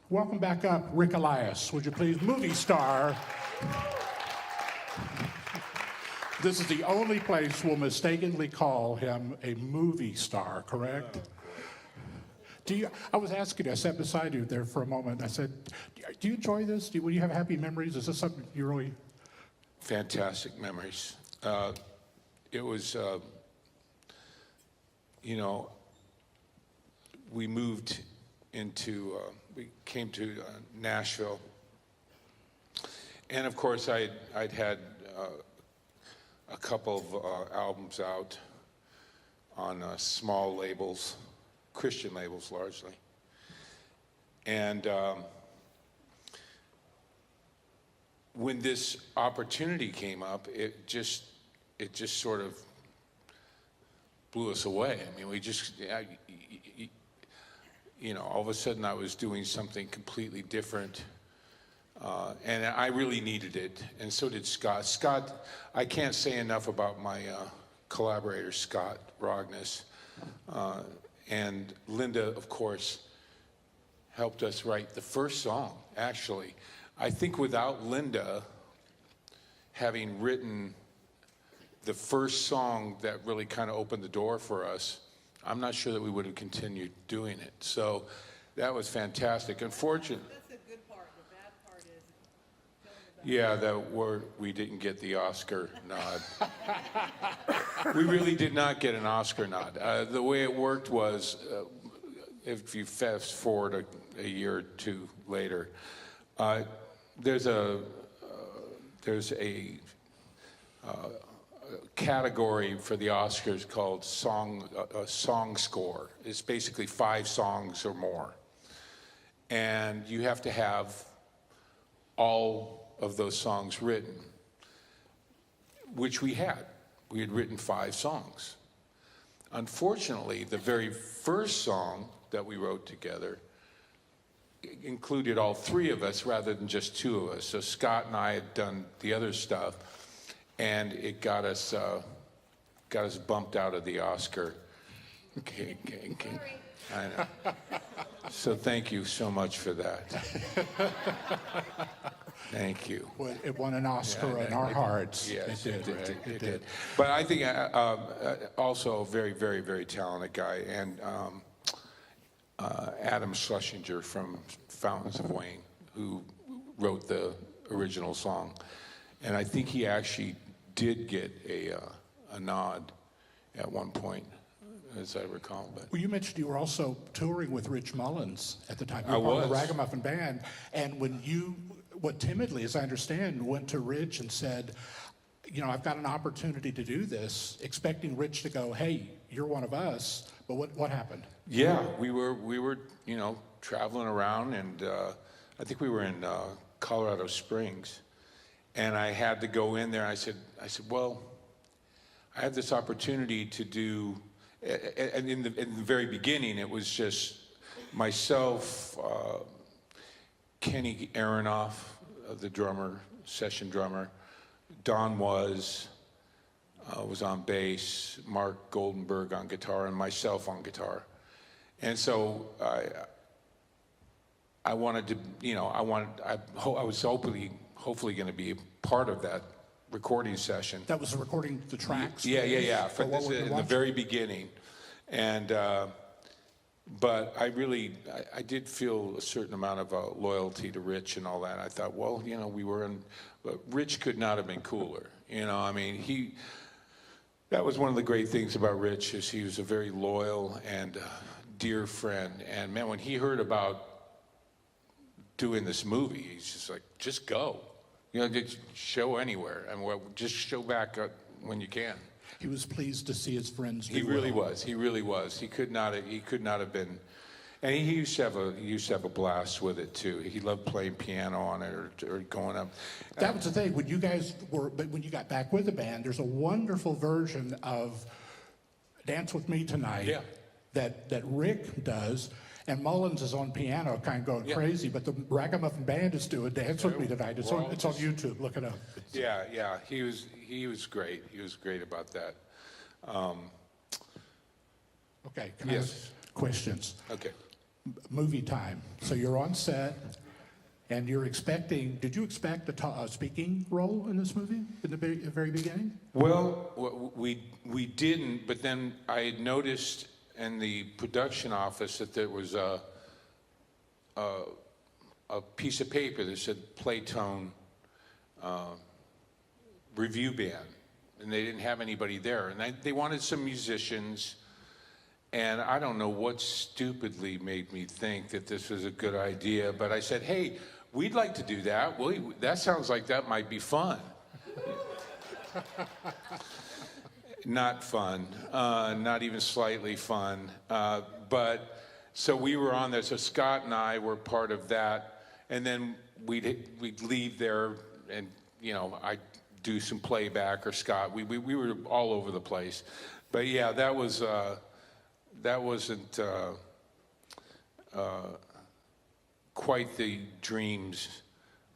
Welcome back up, Rick Elias. Would you please, movie star. This is the only place we'll mistakenly call him a movie star, correct? I was asking you, I sat beside you there for a moment. I said, do you enjoy this? Will you have happy memories? Is this something you really... Fantastic memories. It was, we moved into, we came to Nashville. And of course, I'd had a couple of albums out on small labels, Christian labels largely. And when this opportunity came up, it just sort of blew us away. I mean, all of a sudden I was doing something completely different. And I really needed it, and so did Scott. Scott, I can't say enough about my collaborator, Scott Rogness. And Linda, of course, helped us write the first song, actually. I think without Linda having written the first song that really kind of opened the door for us, I'm not sure that we would have continued doing it. So that was fantastic. Unfortunately, that's a good part. The bad part is we didn't get the Oscar nod. We really did not get an Oscar nod. The way it worked was, if you fast forward a year or two later, there's a category for the Oscars called song score. It's basically 5 songs or more, and you have to have all of those songs written, which we had. We had written 5 songs. Unfortunately, the very first song that we wrote together included all 3 of us rather than just 2 of us. So Scott and I had done the other stuff, and it got us bumped out of the Oscar. Okay. I know. So thank you so much for that. Thank you. Well, it won an Oscar in our hearts. Yes, it did. But I think also a very, very, very talented guy, and Adam Schlesinger from Fountains of Wayne, who wrote the original song. And I think he actually did get a nod at one point, as I recall. But Well, you mentioned you were also touring with Rich Mullins at the time. I was. Part of the Ragamuffin Band. And when you, timidly, as I understand, went to Rich and said, I've got an opportunity to do this, expecting Rich to go, hey, you're one of us. But what happened? yeah, we were traveling around, and I think we were in Colorado Springs, and I had to go in there. I said, well, I have this opportunity to do, and in the very beginning, it was just myself, Kenny Aronoff, the drummer, session drummer, Don was on bass, Mark Goldenberg on guitar, and myself on guitar. And so I wanted to, I was hopefully going to be a part of that recording session. That was recording the tracks? Yeah. For what we're In the watching? very beginning. And, but I did feel a certain amount of loyalty to Rich and all that. I thought, well, we were in, but Rich could not have been cooler. That was one of the great things about Rich, is he was a very loyal and dear friend. And man, when he heard about doing this movie, he's just like, just go. Just show anywhere, and just show back when you can. He was pleased to see his friends do He really well. was. He really was. He could not have been. And he used to have a blast with it too. He loved playing piano on it or going up. That was the thing. When you got back with the band, there's a wonderful version of "Dance with Me Tonight" that Rick does, and Mullins is on piano, kind of going crazy. But the Ragamuffin Band is doing "Dance with Me Tonight." It's on YouTube. Look it up. Yeah. He was great. He was great about that. Okay. Can I ask questions? Okay. movie time. So you're on set, and you're expecting. Did you expect a speaking role in this movie in the very beginning? Well, we didn't, but then I had noticed in the production office that there was a piece of paper that said Playtone review band, and they didn't have anybody there, and they wanted some musicians. And I don't know what stupidly made me think that this was a good idea, but I said, hey, we'd like to do that. Well, that sounds like that might be fun. Not fun, not even slightly fun. But so we were on there, so Scott and I were part of that. And then we'd leave there and, I'd do some playback, or Scott. We were all over the place. But yeah, that wasn't quite the dreams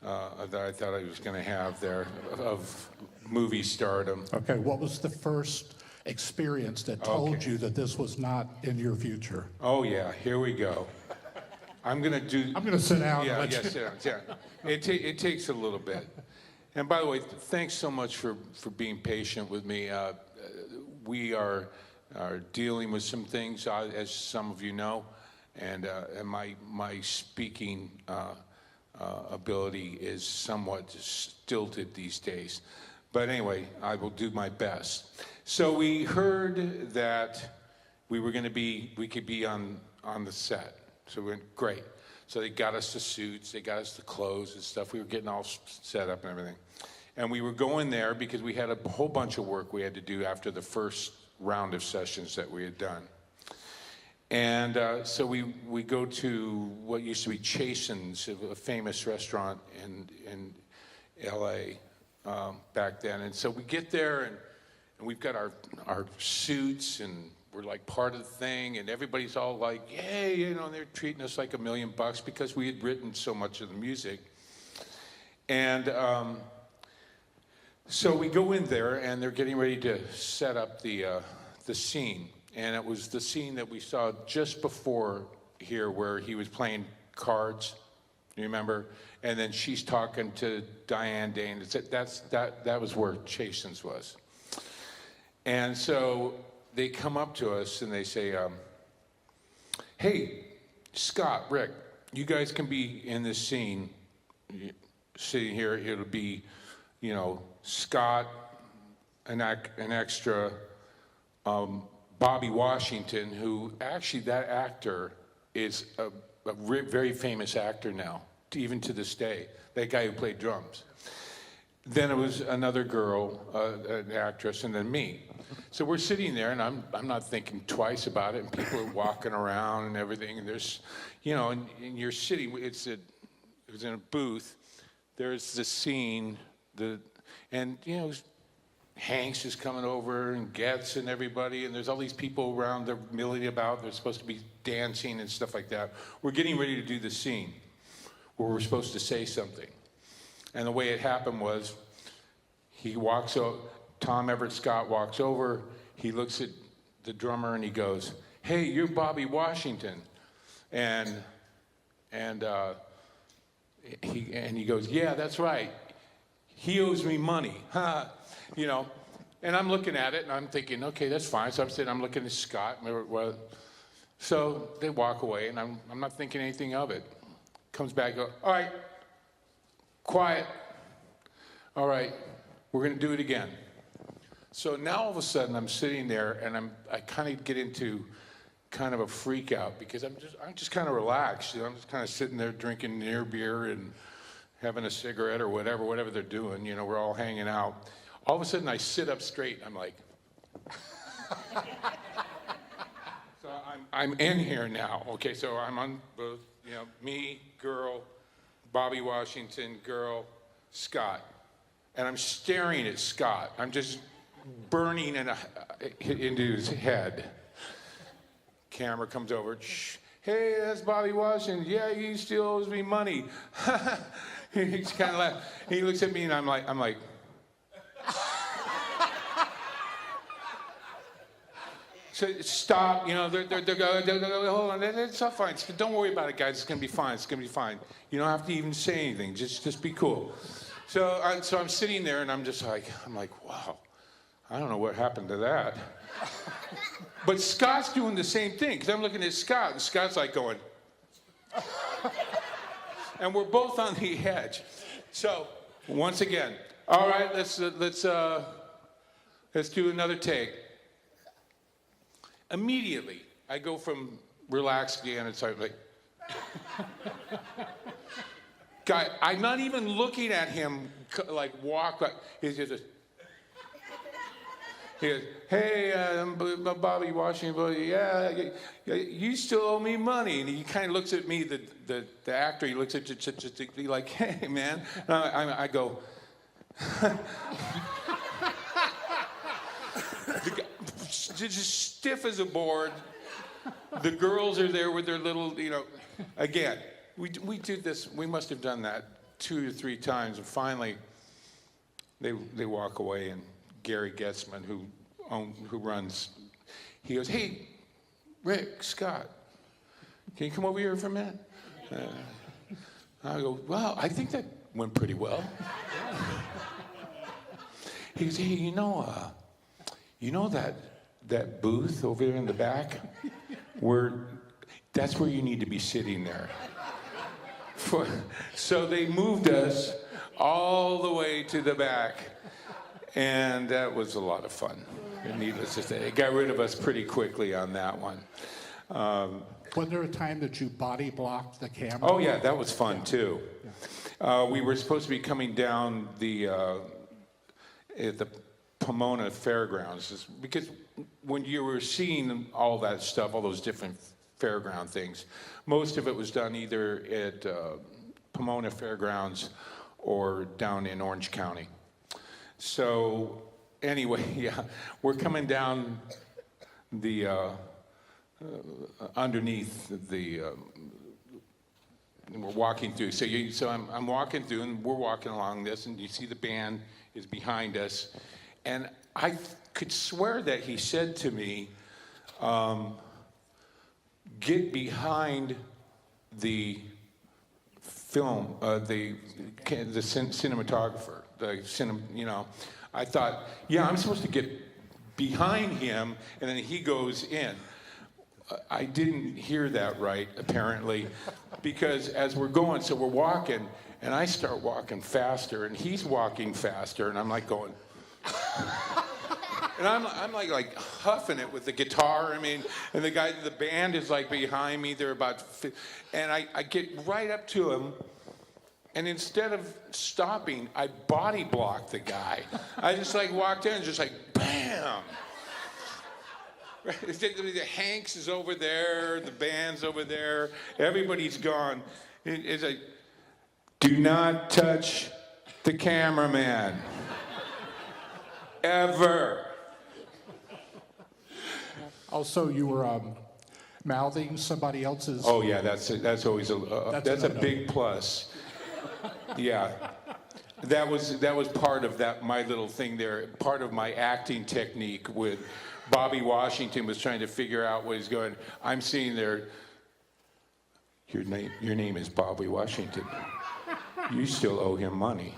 that I thought I was going to have there of movie stardom. Okay, what was the first experience that told you that this was not in your future? Oh yeah, here we go. I'm going to sit down. Yeah, sit down. Yeah, it takes a little bit. And by the way, thanks so much for being patient with me. We are dealing with some things, as some of you know, and my speaking ability is somewhat stilted these days. But anyway, I will do my best. So we heard that we could be on the set. So we went, great. So they got us the suits, they got us the clothes and stuff. We were getting all set up and everything. And we were going there because we had a whole bunch of work we had to do after the first round of sessions that we had done. And so we go to what used to be Chasen's, a famous restaurant in LA back then. And so we get there and we've got our suits, and we're like part of the thing, and everybody's all like, yay, they're treating us like $1 million because we had written so much of the music. And so we go in there, and they're getting ready to set up the scene. And it was the scene that we saw just before here where he was playing cards, you remember? And then she's talking to Diane Dane. That was where Chasen's was. And so they come up to us and they say, hey, Scott, Rick, you guys can be in this scene sitting here. It'll be, Scott, an extra, Bobby Washington, who actually, that actor is a very famous actor now, even to this day, that guy who played drums. Then it was another girl, an actress, and then me. So we're sitting there, and I'm not thinking twice about it, and people are walking around and everything, and there's, and you're sitting, it was in a booth, there's the scene, and Hanks is coming over, and Getz and everybody, and there's all these people around, they're milling about, they're supposed to be dancing and stuff like that. We're getting ready to do the scene where we're supposed to say something. And the way it happened was, Tom Everett Scott walks over, he looks at the drummer and he goes, hey, you're Bobby Washington. And he goes, yeah, that's right. He owes me money, And I'm looking at it and I'm thinking, okay, that's fine. So I'm looking at Scott. So they walk away and I'm not thinking anything of it. Comes back, all right, quiet. All right, we're gonna do it again. So now all of a sudden I'm sitting there and I kind of get into kind of a freak out because I'm just kind of relaxed. I'm just kind of sitting there drinking near beer and having a cigarette or whatever they're doing. We're all hanging out. All of a sudden I sit up straight. I'm like, so I'm in here now. Okay, so I'm on both, me, girl, Bobby Washington, girl, Scott. And I'm staring at Scott. I'm just burning into his head. Camera comes over. Shh. Hey, that's Bobby Washington. Yeah, he still owes me money. He's kind of laughing. He looks at me and I'm like. So stop, you know, they're going, hold on, it's all fine. Don't worry about it, guys. It's going to be fine. It's going to be fine. You don't have to even say anything. Just be cool. So I'm sitting there, and I'm like, wow, I don't know what happened to that. But Scott's doing the same thing, because I'm looking at Scott, and Scott's like going, and we're both on the edge. So once again, all right, let's do another take. Immediately, I go from relaxed again and start like, guy, I'm not even looking at him like walk. Like, he's just, he goes, hey, I'm Bobby Washington. Yeah, you still owe me money. And he kind of looks at me, the actor. He looks at you like, hey, man. And I go. Just stiff as a board. The girls are there with their little, you know. Again, we do this. We must have done that 2 or 3 times, and finally, they walk away. And Gary Getzman, who runs, he goes, "Hey, Rick, Scott, can you come over here for a minute?" I go, "Well, I think that went pretty well." He goes, "Hey, you know that booth over there in the back? That's where you need to be sitting there." So they moved us all the way to the back, and that was a lot of fun. Needless to say, it got rid of us pretty quickly on that one. Was there a time that you body blocked the camera? Oh yeah, that was fun too. We were supposed to be coming down at the Pomona Fairgrounds, because when you were seeing all that stuff, all those different fairground things, most of it was done either at Pomona Fairgrounds or down in Orange County. So anyway, yeah, we're coming down the underneath the. We're walking through. So I'm walking through, and we're walking along this, and you see the band is behind us. And I could swear that he said to me, get behind the film, the cinematographer, you know. I thought, yeah, I'm supposed to get behind him, and then he goes in. I didn't hear that right, apparently, because as we're going, so we're walking, and I start walking faster, and he's walking faster, and I'm like going, and I'm like huffing it with the guitar. I mean, and the band is like behind me. They're about, and I get right up to him, and instead of stopping, I body blocked the guy. I just like walked in and just like bam. Hanks is over there, the band's over there, everybody's gone. It's like, do not touch the cameraman. Ever. Also, you were mouthing somebody else's. Oh yeah, that's always that's a big plus. Yeah, that was part of my little thing there. Part of my acting technique with Bobby Washington was trying to figure out what he's going. I'm sitting there. Your name is Bobby Washington. You still owe him money.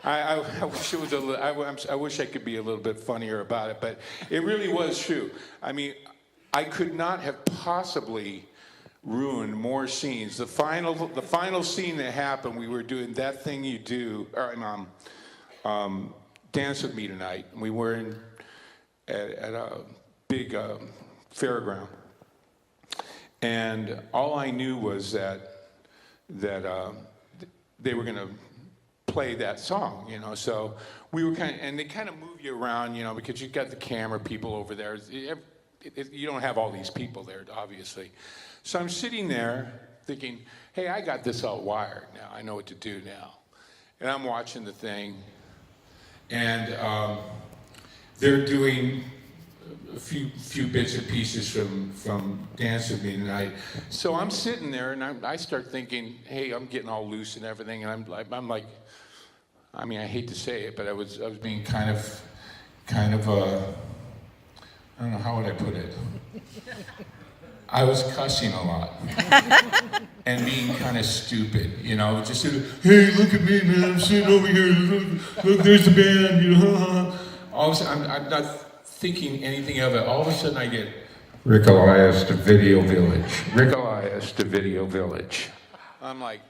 I wish it was I wish I could be a little bit funnier about it, but it really was true. I mean, I could not have possibly ruined more scenes. The final scene that happened, we were doing That Thing You Do, Dance With Me Tonight. We were at a big fairground, and all I knew was that they were going to play that song, you know. So we were and they kind of move you around, you know, because you've got the camera people over there. You don't have all these people there, obviously. So I'm sitting there thinking, hey, I got this all wired now. I know what to do now. And I'm watching the thing, and they're doing a few bits and pieces from Dance With Me Tonight. So I'm sitting there, and I start thinking, hey, I'm getting all loose and everything, and I'm like, I mean, I hate to say it, but I was being kind of I don't know, how would I put it? I was cussing a lot and being kind of stupid, you know, just sort of, hey, look at me, man, I'm sitting over here, look, there's the band, you know. All of a sudden, I'm not thinking anything of it. All of a sudden I get, Rick Elias to Video Village. Rick Elias to Video Village. I'm like,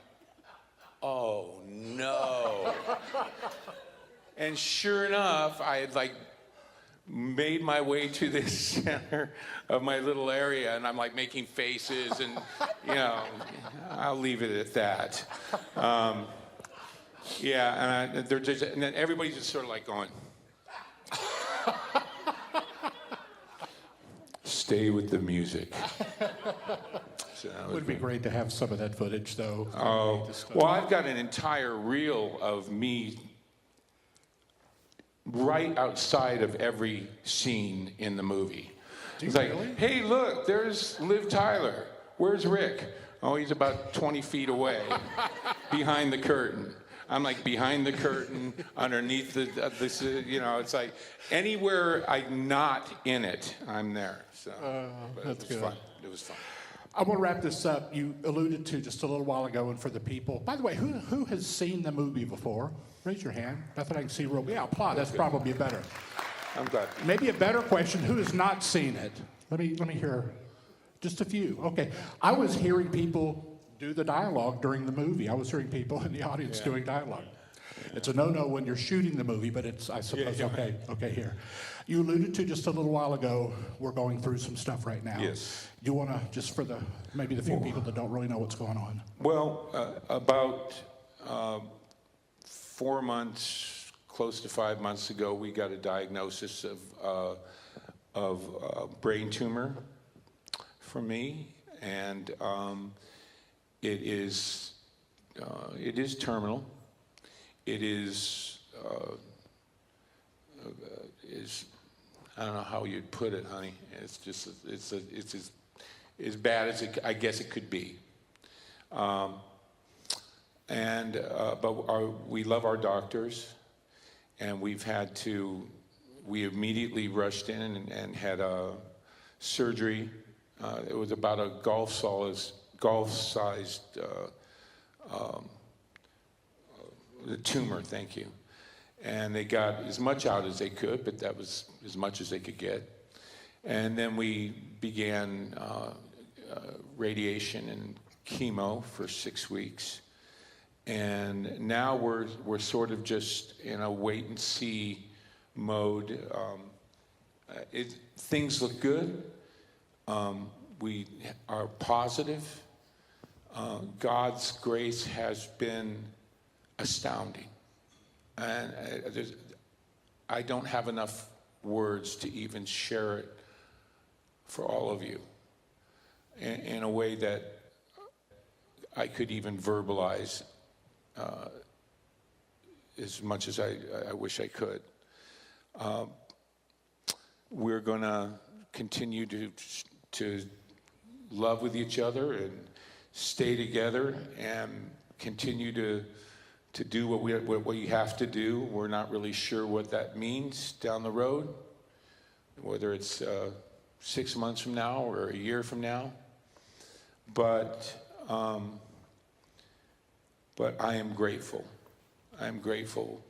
oh no. And sure enough, I had like made my way to the center of my little area, and I'm like making faces, and you know, I'll leave it at that. Yeah, and and then everybody's just sort of like going, stay with the music. So It would be great to have some of that footage, though. Oh, well, I've got an entire reel of me right outside of every scene in the movie. It's like, really? hey, look, there's Liv Tyler. Where's Rick? Oh, he's about 20 feet away, behind the curtain. I'm like behind the curtain, underneath this, you know, it's like anywhere I'm not in it, I'm there. So, but that's it was good. fun. It was fun. I want to wrap this up. You alluded to just a little while ago, and for the people. By the way, who has seen the movie before? Raise your hand. Nothing I can see real. Yeah, applaud. That's probably better. I'm glad. Maybe a better question: who has not seen it? Let me hear. Just a few. Okay. I was hearing people do the dialogue during the movie. I was hearing people in the audience doing dialogue. It's a no-no when you're shooting the movie, but it's, I suppose, okay here. You alluded to just a little while ago, we're going through some stuff right now. Yes. You want to, just for maybe the few people that don't really know what's going on. Well, about 4 months, close to 5 months ago, we got a diagnosis of brain tumor for me, and it is terminal. It is I don't know how you'd put it, honey. It's just it's as bad as I guess it could be. But we love our doctors, and we immediately rushed in and had a surgery. It was about a golf-sized tumor, thank you. And they got as much out as they could, but that was as much as they could get. And then we began radiation and chemo for 6 weeks. And now we're sort of just in a wait and see mode. Things look good. We are positive. God's grace has been astounding. And I don't have enough words to even share it for all of you in a way that I could even verbalize as much as I wish I could. We're going to continue to love with each other and stay together and continue to do what you have to do. We're not really sure what that means down the road, whether it's 6 months from now or a year from now. But I am grateful. I am grateful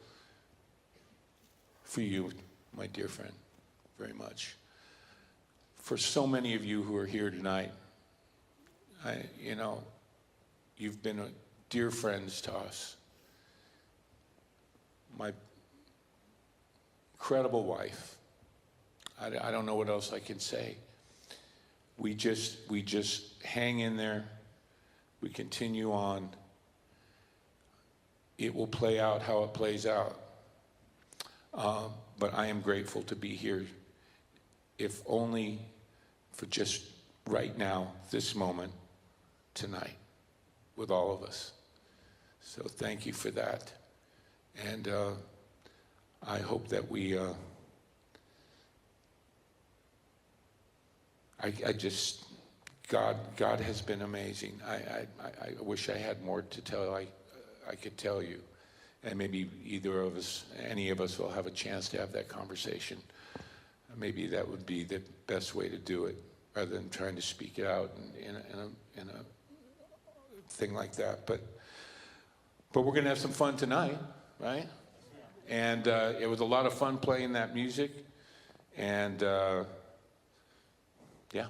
for you, my dear friend, very much. For so many of you who are here tonight, you've been dear friends to us. My incredible wife. I don't know what else I can say. We just hang in there. We continue on. It will play out how it plays out. But I am grateful to be here, if only for just right now, this moment, tonight, with all of us. So thank you for that. And I hope that God has been amazing. I wish I had more to tell. I could tell you. And maybe any of us will have a chance to have that conversation. maybe that would be the best way to do it, rather than trying to speak it out in a thing like that. But we're going to have some fun tonight, right? And it was a lot of fun playing that music. And yeah.